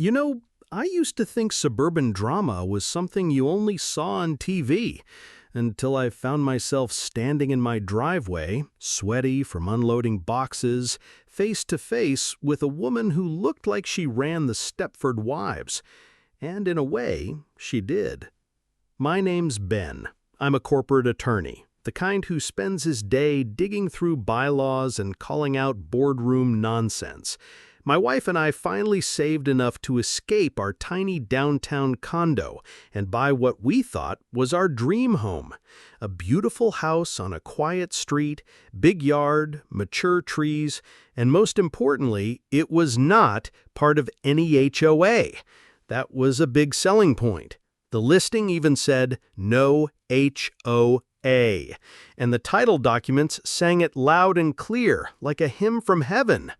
You know, I used to think suburban drama was something you only saw on TV, until I found myself standing in my driveway, sweaty from unloading boxes, face to face with a woman who looked like she ran the Stepford Wives. And in a way, she did. My name's Ben. I'm a corporate attorney, the kind who spends his day digging through bylaws and calling out boardroom nonsense. My wife and I finally saved enough to escape our tiny downtown condo and buy what we thought was our dream home. A beautiful house on a quiet street, big yard, mature trees, and most importantly, it was not part of any HOA. That was a big selling point. The listing even said, "No HOA," and the title documents sang it loud and clear, like a hymn from heaven.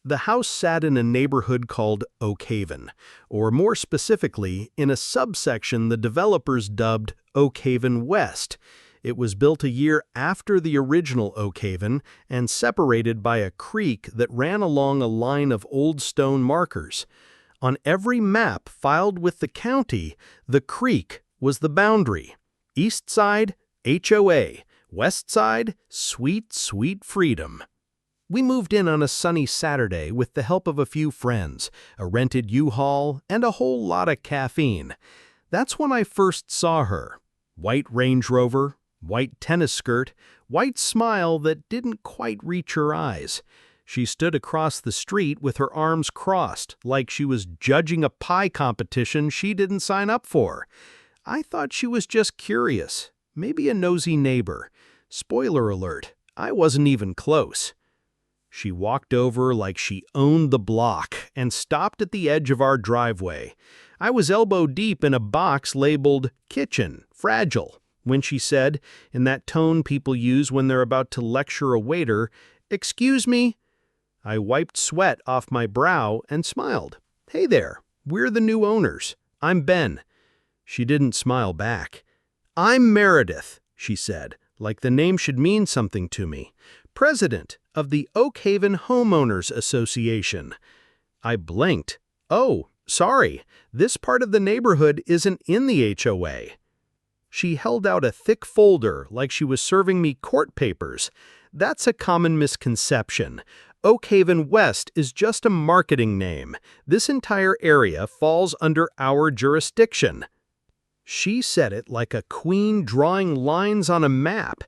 The house sat in a neighborhood called Oak Haven, or more specifically, in a subsection the developers dubbed Oak Haven West. It was built a year after the original Oak Haven and separated by a creek that ran along a line of old stone markers. On every map filed with the county, the creek was the boundary. East side, HOA. West side, sweet, sweet freedom. We moved in on a sunny Saturday with the help of a few friends, a rented U-Haul, and a whole lot of caffeine. That's when I first saw her. White Range Rover, white tennis skirt, white smile that didn't quite reach her eyes. She stood across the street with her arms crossed, like she was judging a pie competition she didn't sign up for. I thought she was just curious, maybe a nosy neighbor. Spoiler alert, I wasn't even close. She walked over like she owned the block and stopped at the edge of our driveway. I was elbow deep in a box labeled "Kitchen, Fragile," when she said, in that tone people use when they're about to lecture a waiter, "Excuse me?" I wiped sweat off my brow and smiled. "Hey there, we're the new owners. I'm Ben." She didn't smile back. "I'm Meredith," she said, like the name should mean something to me. "President of the Oak Haven Homeowners Association." I blinked. "Oh, sorry, this part of the neighborhood isn't in the HOA." She held out a thick folder like she was serving me court papers. "That's a common misconception. Oak Haven West is just a marketing name. This entire area falls under our jurisdiction." She said it like a queen drawing lines on a map.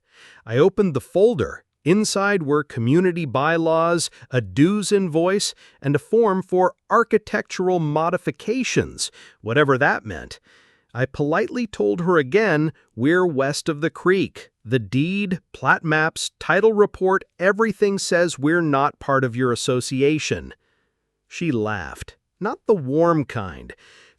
I opened the folder. Inside were community bylaws, a dues invoice, and a form for architectural modifications, whatever that meant. I politely told her again, we're west of the creek. The deed, plat maps, title report, everything says we're not part of your association. She laughed. Not the warm kind.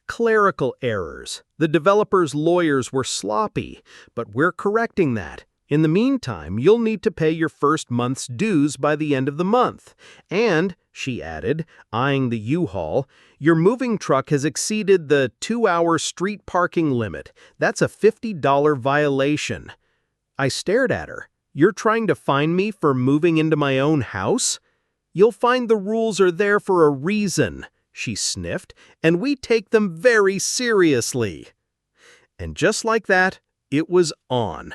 Clerical errors. The developer's lawyers were sloppy, but we're correcting that. In the meantime, you'll need to pay your first month's dues by the end of the month. And, she added, eyeing the U-Haul, your moving truck has exceeded the 2-hour street parking limit. That's a $50 violation. I stared at her. You're trying to fine me for moving into my own house? You'll find the rules are there for a reason, she sniffed, and we take them very seriously. And just like that, it was on.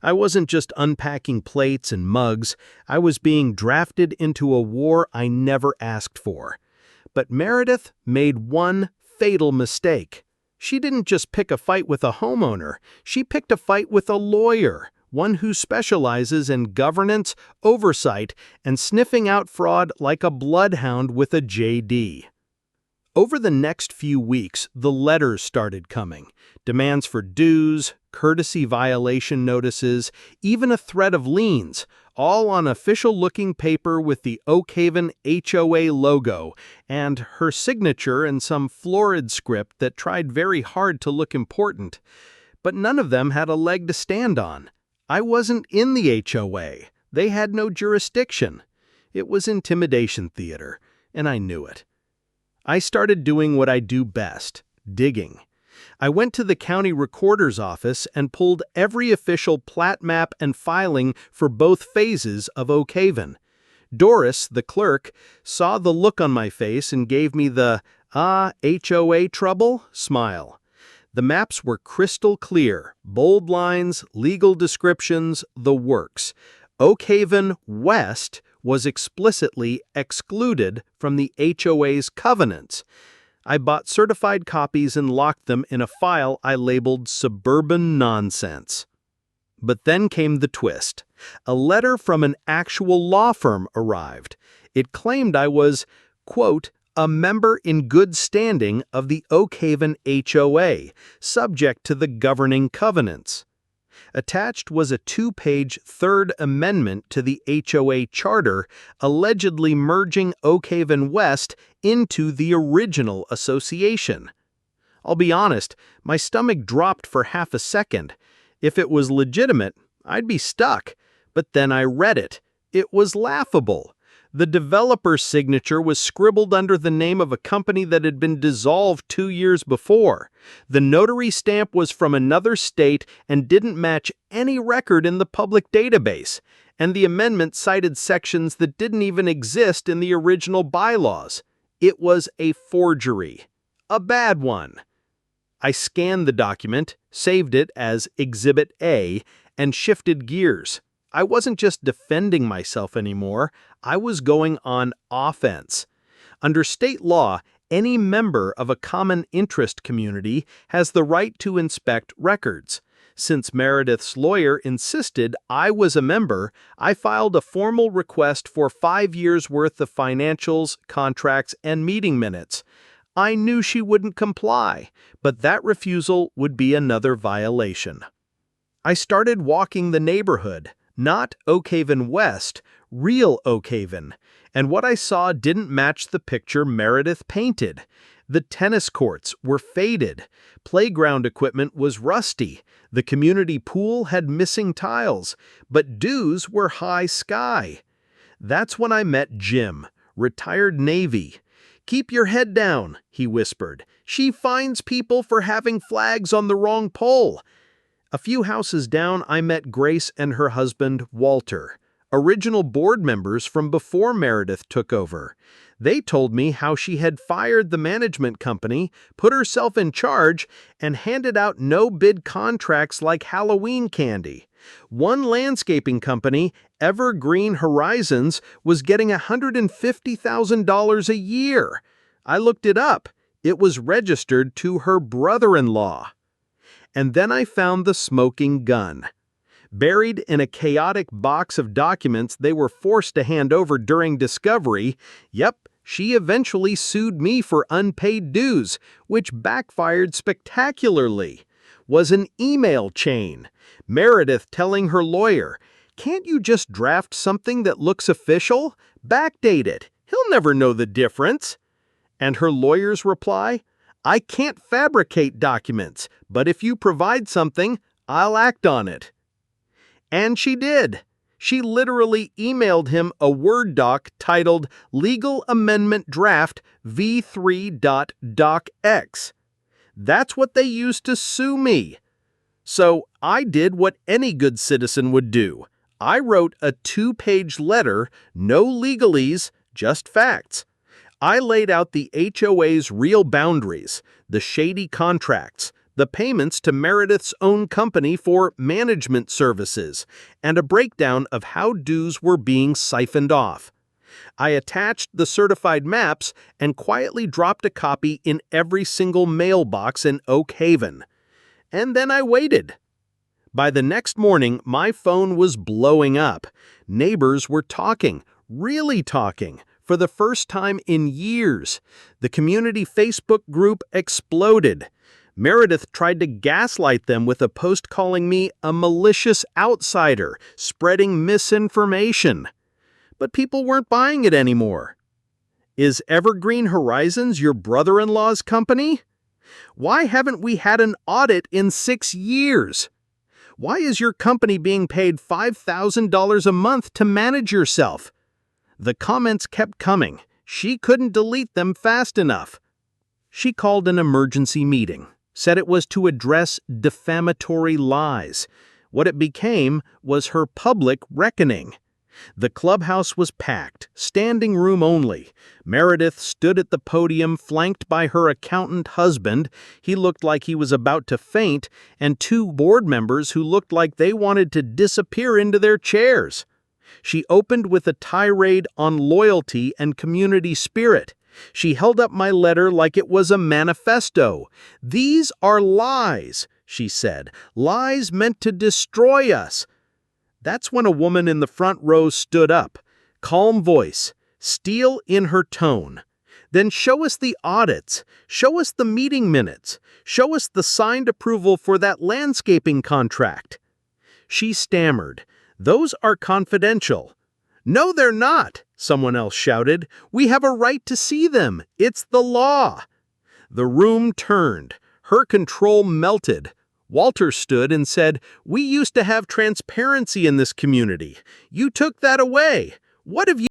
I wasn't just unpacking plates and mugs, I was being drafted into a war I never asked for. But Meredith made one fatal mistake. She didn't just pick a fight with a homeowner, she picked a fight with a lawyer, one who specializes in governance, oversight, and sniffing out fraud like a bloodhound with a JD. Over the next few weeks, the letters started coming. Demands for dues, courtesy violation notices, even a threat of liens, all on official-looking paper with the Oak Haven HOA logo and her signature in some florid script that tried very hard to look important. But none of them had a leg to stand on. I wasn't in the HOA. They had no jurisdiction. It was intimidation theater, and I knew it. I started doing what I do best, digging. I went to the county recorder's office and pulled every official plat map and filing for both phases of Oak Haven. Doris, the clerk, saw the look on my face and gave me the Ah, HOA trouble? Smile. The maps were crystal clear, bold lines, legal descriptions, the works. Oak Haven West was explicitly excluded from the HOA's covenants. I bought certified copies and locked them in a file I labeled Suburban Nonsense. But then came the twist. A letter from an actual law firm arrived. It claimed I was, quote, a member in good standing of the Oak Haven HOA, subject to the governing covenants. Attached was a 2-page Third Amendment to the HOA charter, allegedly merging Oak Haven West into the original association. I'll be honest, my stomach dropped for half a second. If it was legitimate, I'd be stuck. But then I read it. It was laughable. The developer's signature was scribbled under the name of a company that had been dissolved 2 years before. The notary stamp was from another state and didn't match any record in the public database. And the amendment cited sections that didn't even exist in the original bylaws. It was a forgery. A bad one. I scanned the document, saved it as Exhibit A, and shifted gears. I wasn't just defending myself anymore, I was going on offense. Under state law, any member of a common interest community has the right to inspect records. Since Meredith's lawyer insisted I was a member, I filed a formal request for 5 years' worth of financials, contracts, and meeting minutes. I knew she wouldn't comply, but that refusal would be another violation. I started walking the neighborhood. Not Oak Haven West, real Oak Haven, and what I saw didn't match the picture Meredith painted. The tennis courts were faded, playground equipment was rusty, the community pool had missing tiles, but dues were high sky. That's when I met Jim, retired Navy. "Keep your head down," he whispered. "She fines people for having flags on the wrong pole." A few houses down, I met Grace and her husband, Walter, original board members from before Meredith took over. They told me how she had fired the management company, put herself in charge, and handed out no-bid contracts like Halloween candy. One landscaping company, Evergreen Horizons, was getting $150,000 a year. I looked it up. It was registered to her brother-in-law. And then I found the smoking gun. Buried in a chaotic box of documents they were forced to hand over during discovery, she eventually sued me for unpaid dues, which backfired spectacularly. Was an email chain. Meredith telling her lawyer, "Can't you just draft something that looks official? Backdate it. He'll never know the difference." And her lawyer's reply, "I can't fabricate documents, but if you provide something, I'll act on it." And she did. She literally emailed him a Word doc titled Legal Amendment Draft V3.docx. That's what they used to sue me. So I did what any good citizen would do. I wrote a 2-page letter, no legalese, just facts. I laid out the HOA's real boundaries, the shady contracts, the payments to Meredith's own company for management services, and a breakdown of how dues were being siphoned off. I attached the certified maps and quietly dropped a copy in every single mailbox in Oak Haven. And then I waited. By the next morning, my phone was blowing up. Neighbors were talking, really talking, for the first time in years. The community Facebook group exploded. Meredith tried to gaslight them with a post calling me a malicious outsider, spreading misinformation. But people weren't buying it anymore. Is Evergreen Horizons your brother-in-law's company? Why haven't we had an audit in 6 years? Why is your company being paid $5,000 a month to manage yourself? The comments kept coming. She couldn't delete them fast enough. She called an emergency meeting, said it was to address defamatory lies. What it became was her public reckoning. The clubhouse was packed, standing room only. Meredith stood at the podium, flanked by her accountant husband. He looked like he was about to faint, and two board members who looked like they wanted to disappear into their chairs. She opened with a tirade on loyalty and community spirit. She held up my letter like it was a manifesto. "These are lies," she said, "lies meant to destroy us." That's when a woman in the front row stood up. Calm voice, steel in her tone. "Then show us the audits. Show us the meeting minutes. Show us the signed approval for that landscaping contract." She stammered, "Those are confidential." "No, they're not," someone else shouted. "We have a right to see them. It's the law." The room turned. Her control melted. Walter stood and said, "We used to have transparency in this community. You took that away. What have you